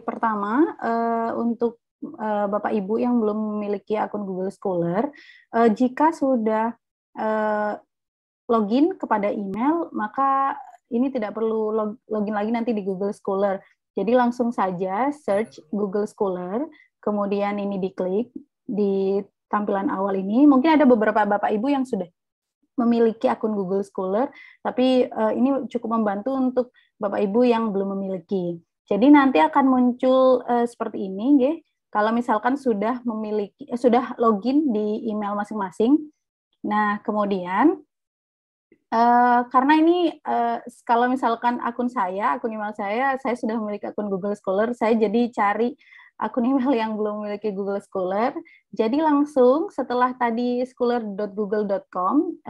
Pertama, untuk Bapak Ibu yang belum memiliki akun Google Scholar, jika sudah login kepada email, maka ini tidak perlu login lagi nanti di Google Scholar. Jadi langsung saja search Google Scholar, kemudian ini diklik di tampilan awal ini. Mungkin ada beberapa Bapak Ibu yang sudah memiliki akun Google Scholar, tapi ini cukup membantu untuk Bapak Ibu yang belum memiliki. Jadi nanti akan muncul seperti ini, nggih. Kalau misalkan sudah memiliki sudah login di email masing-masing. Nah, kemudian karena ini kalau misalkan akun email saya sudah memiliki akun Google Scholar, saya jadi cari akun email yang belum memiliki Google Scholar. Jadi langsung setelah tadi scholar.google.com,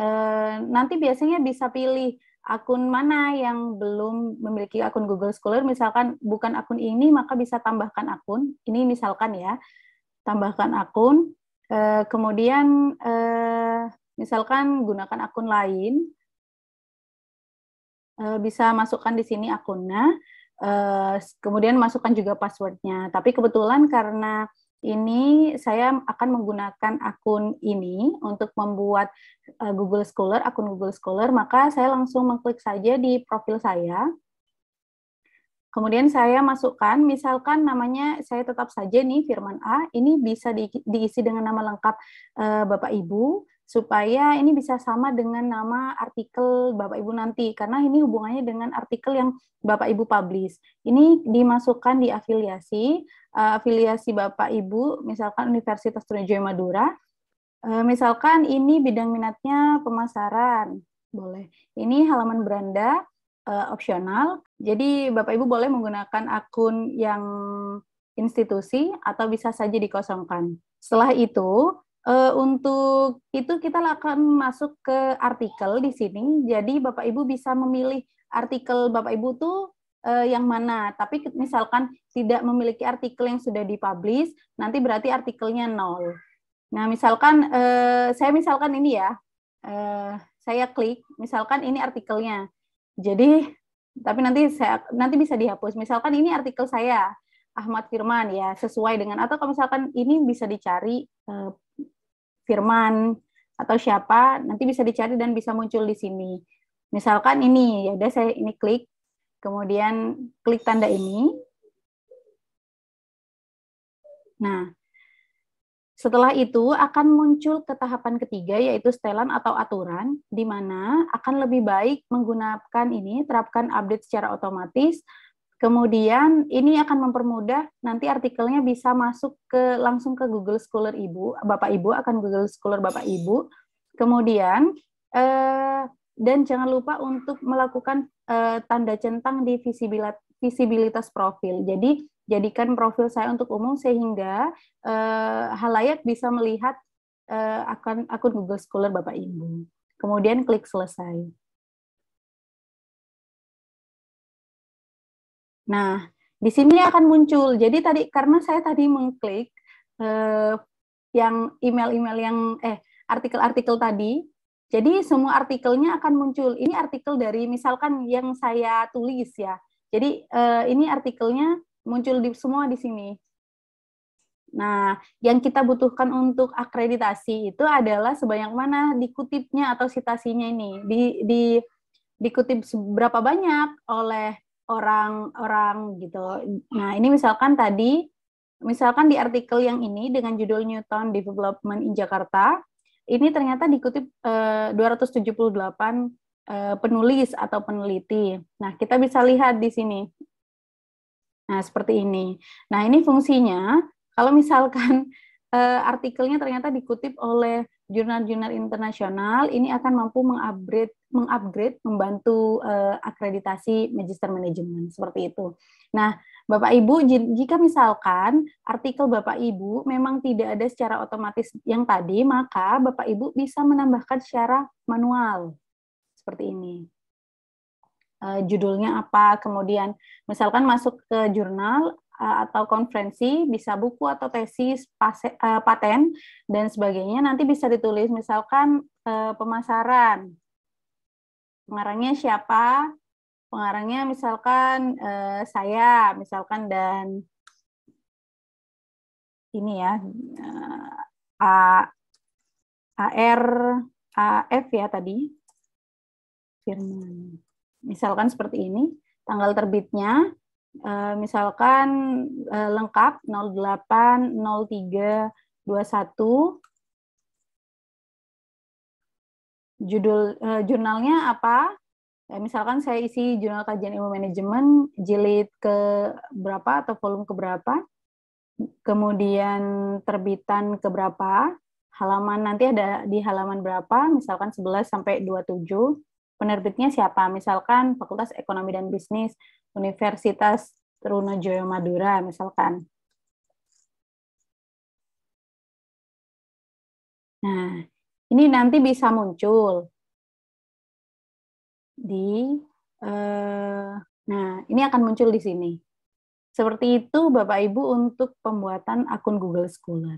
nanti biasanya bisa pilih akun mana yang belum memiliki akun Google Scholar. Misalkan bukan akun ini, maka bisa tambahkan akun. Ini misalkan ya, tambahkan akun. Kemudian misalkan gunakan akun lain. Bisa masukkan di sini akunnya, kemudian masukkan juga passwordnya. Tapi kebetulan karena ini saya akan menggunakan akun ini untuk membuat Google Scholar, akun Google Scholar, maka saya langsung mengklik saja di profil saya. Kemudian saya masukkan, misalkan namanya saya tetap saja nih Firman A, ini bisa diisi dengan nama lengkap Bapak Ibu, supaya ini bisa sama dengan nama artikel Bapak Ibu nanti, karena ini hubungannya dengan artikel yang Bapak Ibu publish. Ini dimasukkan di afiliasi, afiliasi Bapak Ibu, misalkan Universitas Trunojoyo Madura, misalkan ini bidang minatnya pemasaran, boleh. Ini halaman beranda, opsional, jadi Bapak Ibu boleh menggunakan akun yang institusi atau bisa saja dikosongkan. Setelah itu, untuk itu kita akan masuk ke artikel di sini, jadi Bapak Ibu bisa memilih artikel Bapak Ibu tuh yang mana, tapi misalkan tidak memiliki artikel yang sudah dipublish, nanti berarti artikelnya 0. Nah, misalkan, saya misalkan ini ya, saya klik, misalkan ini artikelnya, jadi, tapi nanti bisa dihapus. Misalkan ini artikel saya, Ahmad Firman ya, sesuai dengan, atau kalau misalkan ini bisa dicari Firman atau siapa, nanti bisa dicari dan bisa muncul di sini. Misalkan ini, ya udah saya ini klik, kemudian klik tanda ini. Nah, setelah itu akan muncul ke tahapan ketiga, yaitu setelan atau aturan, di mana akan lebih baik menggunakan ini, terapkan update secara otomatis. Kemudian ini akan mempermudah nanti artikelnya bisa masuk langsung ke Google Scholar Ibu, Bapak Ibu akan Google Scholar Bapak Ibu. Kemudian dan jangan lupa untuk melakukan tanda centang di visibilitas profil. Jadi jadikan profil saya untuk umum sehingga halayak bisa melihat akun Google Scholar Bapak Ibu. Kemudian klik selesai. Nah, di sini akan muncul. Jadi karena saya tadi mengklik yang email-email yang artikel-artikel tadi, jadi semua artikelnya akan muncul. Ini artikel dari misalkan yang saya tulis ya. Jadi ini artikelnya muncul semua di sini. Nah, yang kita butuhkan untuk akreditasi itu adalah sebanyak mana dikutipnya atau citasinya ini. Dikutip seberapa banyak oleh orang-orang gitu. Nah, ini misalkan di artikel yang ini dengan judul Newton Development in Jakarta, ini ternyata dikutip 278 penulis atau peneliti. Nah, kita bisa lihat di sini. Nah, seperti ini. Nah, ini fungsinya, kalau misalkan artikelnya ternyata dikutip oleh jurnal-jurnal internasional, ini akan mampu mengupgrade, membantu akreditasi Magister Manajemen, seperti itu. Nah, Bapak Ibu, jika misalkan artikel Bapak Ibu memang tidak ada secara otomatis yang tadi, maka Bapak Ibu bisa menambahkan secara manual, seperti ini. Judulnya apa, kemudian misalkan masuk ke jurnal atau konferensi, bisa buku atau tesis, paten, dan sebagainya, nanti bisa ditulis misalkan pemasaran, pengarangnya siapa, pengarangnya misalkan saya, misalkan dan ini ya, A, AR, AF ya tadi, Firman. Misalkan seperti ini, tanggal terbitnya, misalkan lengkap 080321, jurnalnya apa? Misalkan saya isi jurnal kajian ilmu manajemen jilid ke berapa atau volume ke berapa, kemudian terbitan ke berapa, halaman nanti ada di halaman berapa, misalkan 11 sampai 27, penerbitnya siapa, misalkan Fakultas Ekonomi dan Bisnis Universitas Trunojoyo Madura, misalkan. Nah, ini nanti bisa muncul di nah, ini akan muncul di sini. Seperti itu Bapak Ibu untuk pembuatan akun Google Scholar.